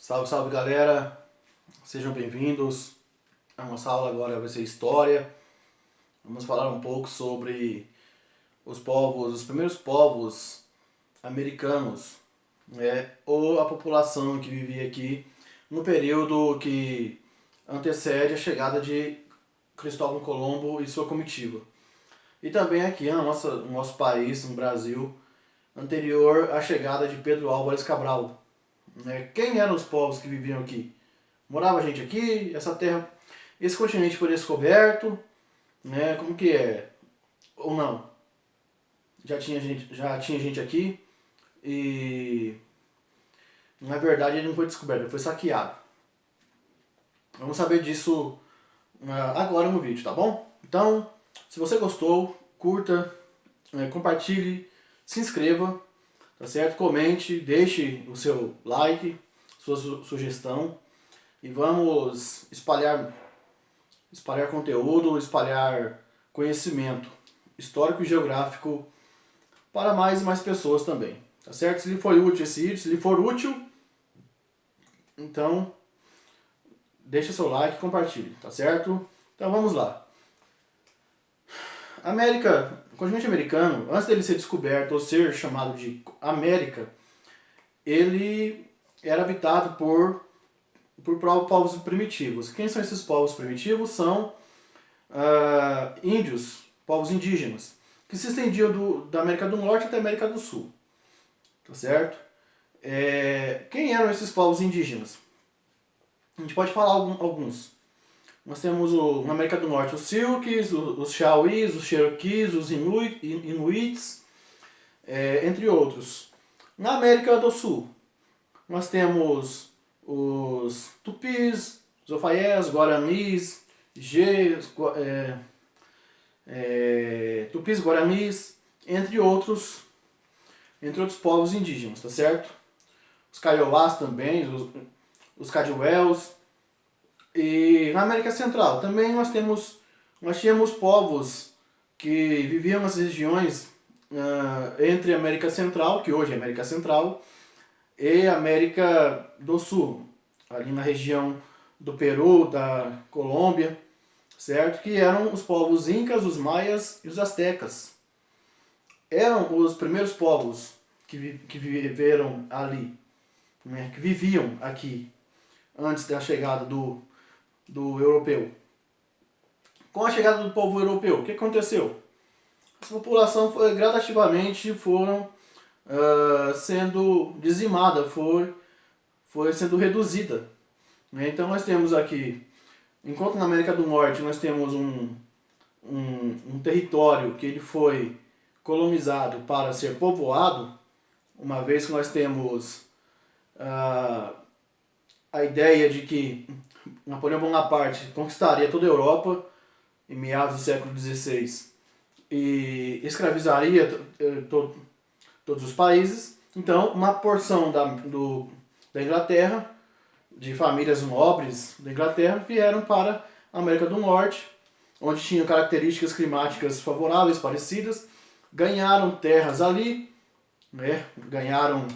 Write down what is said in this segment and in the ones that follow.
Salve, salve galera, sejam bem-vindos. A nossa aula agora vai ser História. Vamos falar um pouco sobre os primeiros povos americanos, né? Ou a população que vivia aqui no período que antecede a chegada de Cristóvão Colombo e sua comitiva. E também aqui no nosso país, no Brasil, anterior à chegada de Pedro Álvares Cabral, né? Quem eram os povos que viviam aqui? Morava gente aqui, essa terra, esse continente foi descoberto, né? Como que é? Ou não? Já tinha gente aqui e na verdade ele não foi descoberto, ele foi saqueado. Vamos saber disso agora no vídeo, tá bom? Então, se você gostou, curta, compartilhe, se inscreva, tá certo? Comente, deixe o seu like, sua sugestão e vamos espalhar conteúdo, espalhar conhecimento histórico e geográfico para mais e mais pessoas também, tá certo? Se lhe for útil esse vídeo, se lhe for útil, então deixa seu like e compartilhe, tá certo? Então vamos lá. O continente americano, antes dele ser descoberto ou ser chamado de América, ele era habitado por povos primitivos. Quem são esses povos primitivos? São índios, povos indígenas, que se estendiam da América do Norte até a América do Sul. Tá certo? Quem eram esses povos indígenas? A gente pode falar alguns. Nós temos na América do Norte os Silks, os Chauís, os Cherokees, os Inuits, entre outros. Na América do Sul, nós temos os Tupis, os Ofaiés, Guaranis, Tupis, Guaranis, entre outros povos indígenas, tá certo? Os Kaiowás também, os Cadiuels. E na América Central também nós tínhamos povos que viviam nas regiões entre a América Central, que hoje é a América Central, e a América do Sul, ali na região do Peru, da Colômbia, certo? Que eram os povos incas, os maias e os astecas. Eram os primeiros povos que viveram ali, né? Que viviam aqui antes da chegada do europeu. Com a chegada do povo europeu, o que aconteceu? Essa população gradativamente foram sendo dizimada, foi sendo reduzida. Então nós temos aqui, enquanto na América do Norte nós temos um território que ele foi colonizado para ser povoado, uma vez que nós temos a ideia de que Napoleão Bonaparte conquistaria toda a Europa em meados do século XVI e escravizaria todos os países. Então, uma porção da Inglaterra, de famílias nobres da Inglaterra, vieram para a América do Norte, onde tinham características climáticas favoráveis, parecidas, ganharam terras ali, né? Ganharam,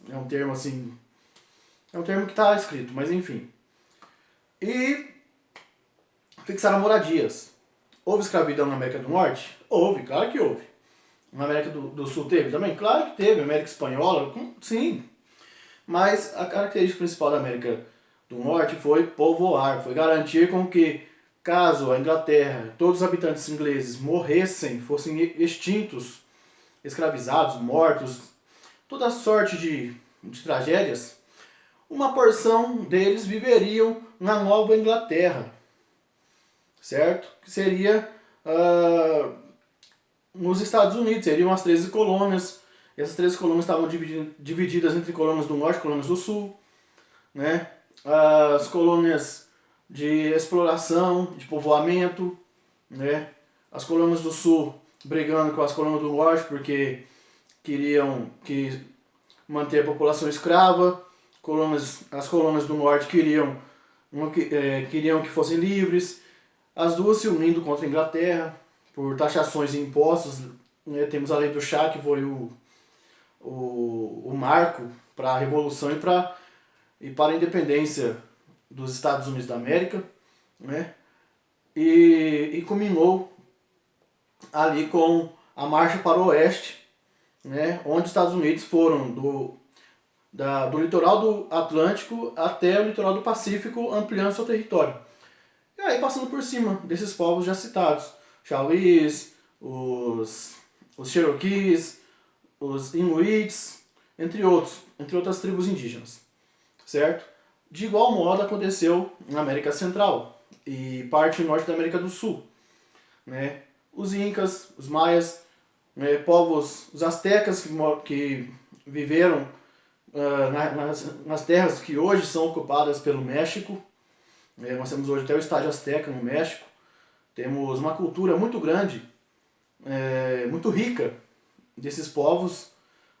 é um termo assim, é um termo que está escrito, mas enfim. E fixaram moradias. Houve escravidão na América do Norte? Houve, claro que houve. Na América do Sul teve também? Claro que teve. América Espanhola? Sim. Mas a característica principal da América do Norte foi povoar, foi garantir com que, caso a Inglaterra, todos os habitantes ingleses morressem, fossem extintos, escravizados, mortos, toda sorte de tragédias, uma porção deles viveriam na Nova Inglaterra, certo? Que seria nos Estados Unidos, seriam as 13 colônias. Essas 13 colônias estavam divididas entre colônias do Norte e colônias do Sul, né? As colônias de exploração, de povoamento, né? As colônias do Sul brigando com as colônias do Norte porque queriam manter a população escrava. As colônias do Norte queriam que fossem livres. As duas se unindo contra a Inglaterra por taxações e impostos, né? Temos a lei do chá, que foi o marco para a Revolução e para e para a independência dos Estados Unidos da América, né? E culminou ali com a marcha para o oeste, né? Onde os Estados Unidos foram do litoral do Atlântico até o litoral do Pacífico, ampliando seu território. E aí passando por cima desses povos já citados, Chauís, os Cherokees, os Inuits, entre outras tribos indígenas, certo? De igual modo aconteceu na América Central e parte norte da América do Sul, né? Os Incas, os Maias, né? Povos, os Astecas que viveram nas terras que hoje são ocupadas pelo México. Nós temos hoje até o estádio Azteca no México. Temos uma cultura muito grande, muito rica desses povos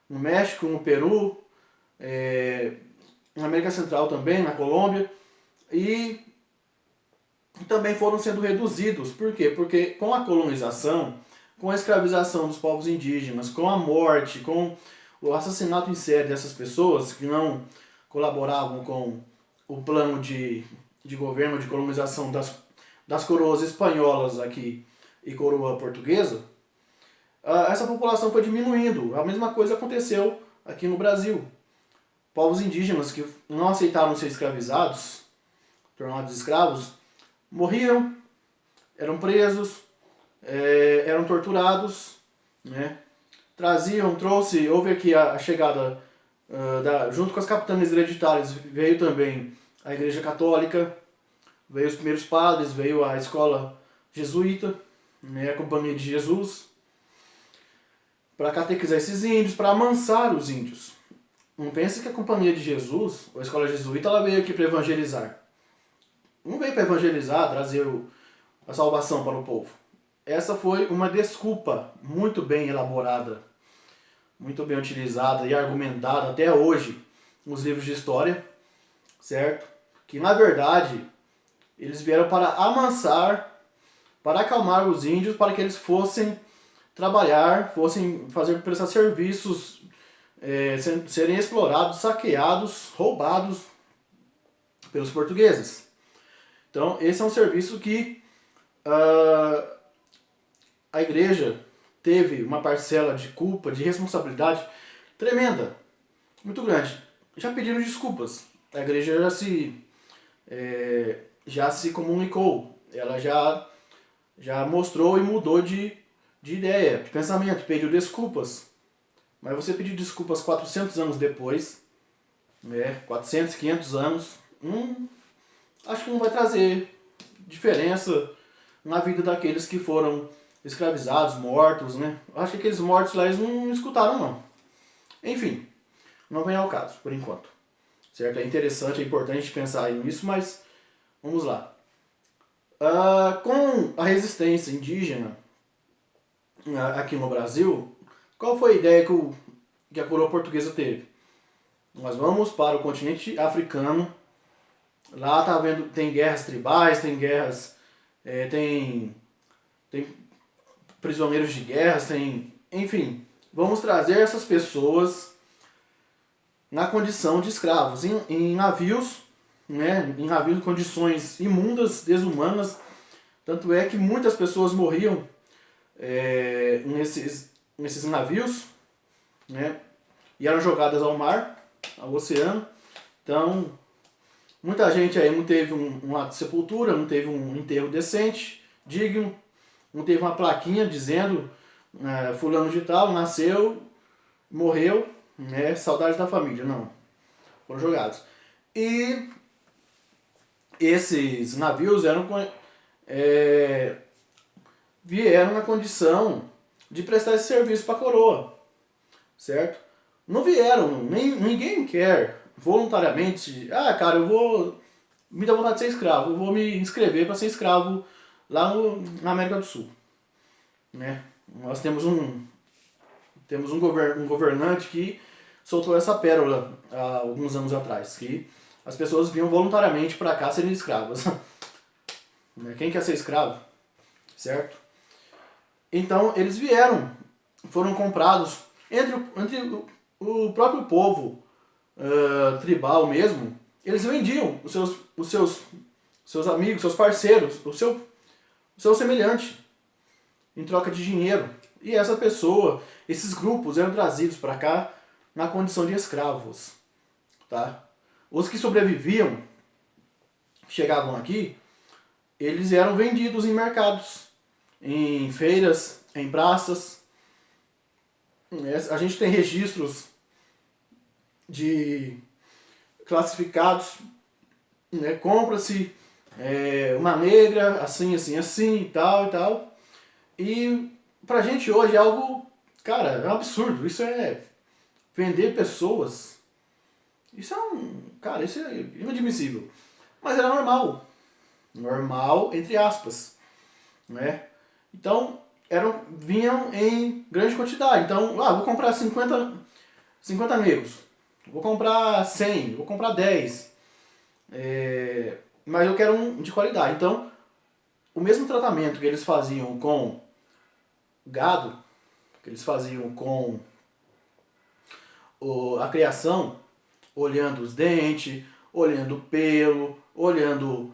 no México, no Peru, na América Central também, na Colômbia. E também foram sendo reduzidos. Por quê? Porque com a colonização, com a escravização dos povos indígenas, com a morte, com o assassinato em série dessas pessoas que não colaboravam com o plano de governo, de colonização das coroas espanholas aqui e coroa portuguesa, essa população foi diminuindo. A mesma coisa aconteceu aqui no Brasil. Povos indígenas que não aceitaram ser escravizados, tornados escravos, morriam, eram presos, eram torturados, né? Houve aqui a chegada, junto com as capitanias hereditárias, veio também a Igreja Católica, veio os primeiros padres, veio a escola jesuíta, né, a Companhia de Jesus, para catequizar esses índios, para amansar os índios. Não pense que a Companhia de Jesus, ou a escola jesuíta, ela veio aqui para evangelizar. Não veio para evangelizar, trazer a salvação para o povo. Essa foi uma desculpa muito bem elaborada, muito bem utilizada e argumentada até hoje nos livros de história, certo? Que na verdade eles vieram para amansar, para acalmar os índios, para que eles fossem trabalhar, fossem prestar serviços, serem explorados, saqueados, roubados pelos portugueses. Então esse é um serviço que a igreja teve uma parcela de culpa, de responsabilidade tremenda, muito grande. Já pediram desculpas. A igreja já se comunicou. Ela já mostrou e mudou de ideia, de pensamento, pediu desculpas. Mas você pedir desculpas 400 anos depois, 400, 500 anos, acho que não vai trazer diferença na vida daqueles que foram escravizados, mortos, né? Acho que aqueles mortos lá eles não escutaram, não. Enfim, não vem ao caso, por enquanto. Certo? É interessante, é importante pensar nisso, mas vamos lá. Com a resistência indígena aqui no Brasil, qual foi a ideia que a coroa portuguesa teve? Nós vamos para o continente africano, lá tem guerras tribais, tem guerras, tem prisioneiros de guerra, enfim, vamos trazer essas pessoas na condição de escravos, em navios, né, em navios em condições imundas, desumanas, tanto é que muitas pessoas morriam nesses navios, né, e eram jogadas ao mar, ao oceano. Então, muita gente aí não teve um ato de sepultura, não teve um enterro decente, digno, não teve uma plaquinha dizendo fulano de tal nasceu, morreu, né, saudade da família. Não, foram jogados. E esses navios vieram na condição de prestar esse serviço para a coroa, certo? Não vieram, ninguém quer voluntariamente, cara, me dá vontade de ser escravo, eu vou me inscrever para ser escravo lá na América do Sul, né? Nós temos um governante que soltou essa pérola há alguns anos atrás, que as pessoas vinham voluntariamente para cá serem escravas. Quem quer ser escravo? Certo? Então eles foram comprados entre o próprio povo tribal mesmo, eles vendiam seus amigos, seus parceiros, o seu semelhante, em troca de dinheiro. E essa pessoa, esses grupos eram trazidos para cá na condição de escravos. Tá? Os que sobreviviam, chegavam aqui, eles eram vendidos em mercados, em feiras, em praças. A gente tem registros de classificados, né? Compra-se uma negra, assim, assim, assim, e tal, e tal. E pra gente hoje é algo, cara, é um absurdo. Isso é vender pessoas. Isso é cara, isso é inadmissível. Mas era normal. Normal, entre aspas, né? Então, vinham em grande quantidade. Então, vou comprar 50 negros. Vou comprar 100, vou comprar 10. Mas eu quero um de qualidade. Então, o mesmo tratamento que eles faziam com gado, que eles faziam com a criação, olhando os dentes, olhando o pelo, olhando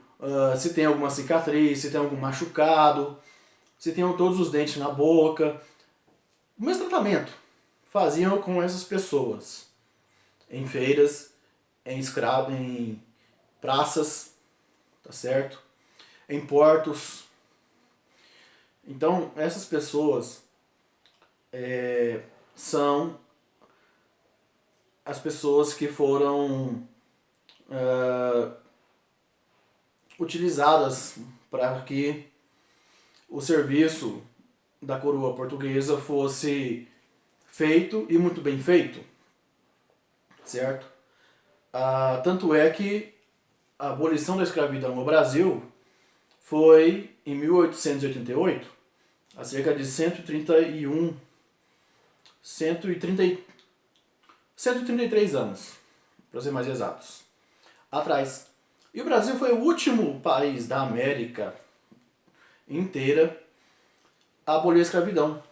se tem alguma cicatriz, se tem algum machucado, se tem todos os dentes na boca. O mesmo tratamento faziam com essas pessoas em feiras, em praças, tá certo? Em portos. Então, essas pessoas são as pessoas que foram utilizadas para que o serviço da coroa portuguesa fosse feito e muito bem feito, certo? Tanto é que a abolição da escravidão no Brasil foi em 1888, há cerca de 133 anos, para ser mais exatos, atrás. E o Brasil foi o último país da América inteira a abolir a escravidão.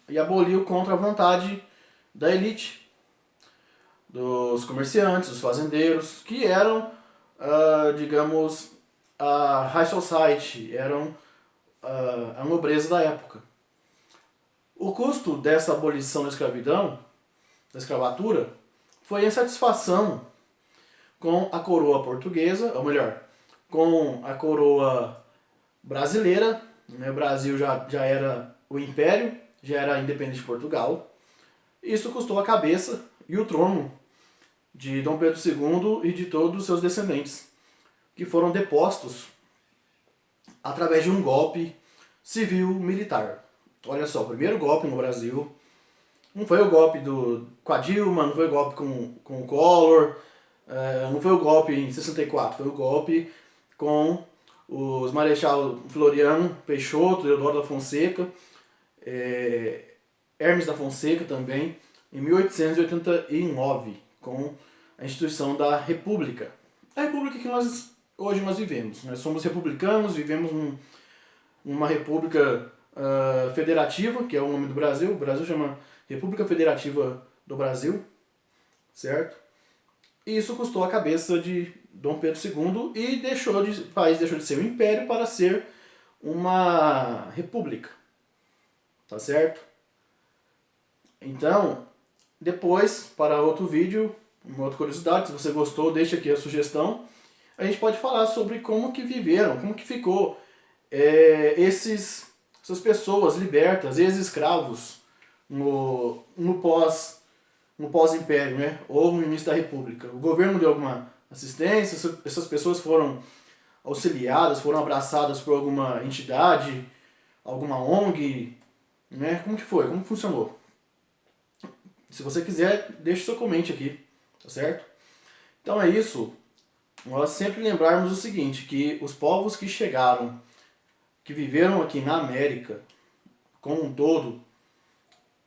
E aboliu contra a vontade da elite, dos comerciantes, dos fazendeiros, que eram, digamos, a high society, eram a nobreza da época. O custo dessa abolição da escravidão, da escravatura, foi a insatisfação com a coroa portuguesa, ou melhor, com a coroa brasileira. Né? O Brasil já era o império, já era independente de Portugal. Isso custou a cabeça e o trono de Dom Pedro II e de todos os seus descendentes, que foram depostos através de um golpe civil-militar. Olha só, o primeiro golpe no Brasil não foi o golpe com a Dilma, não foi o golpe com o Collor, não foi o golpe em 64, foi o golpe com os Marechal Floriano Peixoto, Deodoro da Fonseca, Hermes da Fonseca também, em 1889, com a instituição da República. A República que hoje nós vivemos. Nós somos republicanos, vivemos numa república federativa, que é o nome do Brasil. O Brasil chama República Federativa do Brasil, certo? E isso custou a cabeça de Dom Pedro II e o país deixou de ser um império para ser uma república, tá certo? Então, depois, para outro vídeo, uma outra curiosidade, se você gostou, deixa aqui a sugestão. A gente pode falar sobre como que viveram, como que ficou essas pessoas libertas, ex-escravos, no pós-império, né? Ou no início da República. O governo deu alguma assistência, essas pessoas foram auxiliadas, foram abraçadas por alguma entidade, alguma ONG, né? Como que foi? Como que funcionou? Se você quiser, deixe seu comente aqui, tá certo? Então é isso. Nós sempre lembrarmos o seguinte, que os povos que chegaram, que viveram aqui na América, como um todo,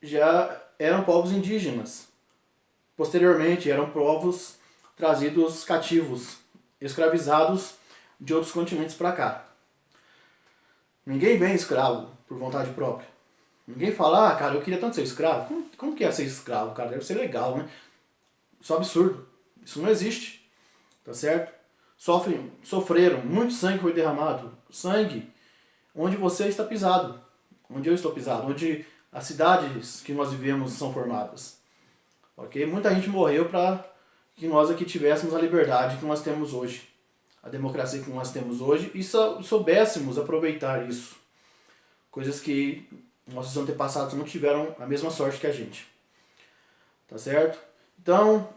já eram povos indígenas. Posteriormente, eram povos trazidos cativos, escravizados de outros continentes para cá. Ninguém vem escravo por vontade própria. Ninguém fala, cara, eu queria tanto ser escravo. Como que é ser escravo, cara? Deve ser legal, né? Isso é um absurdo. Isso não existe. tá certo? Sofreram, muito sangue foi derramado, sangue onde você está pisado, onde eu estou pisado, onde as cidades que nós vivemos são formadas, ok? Muita gente morreu para que nós aqui tivéssemos a liberdade que nós temos hoje, a democracia que nós temos hoje, e soubéssemos aproveitar isso, coisas que nossos antepassados não tiveram a mesma sorte que a gente, tá certo? Então,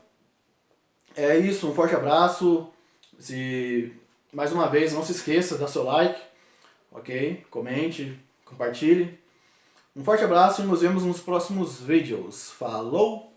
é isso, um forte abraço. Mais uma vez, não se esqueça, dá seu like, ok? Comente, compartilhe. Um forte abraço e nos vemos nos próximos vídeos. Falou!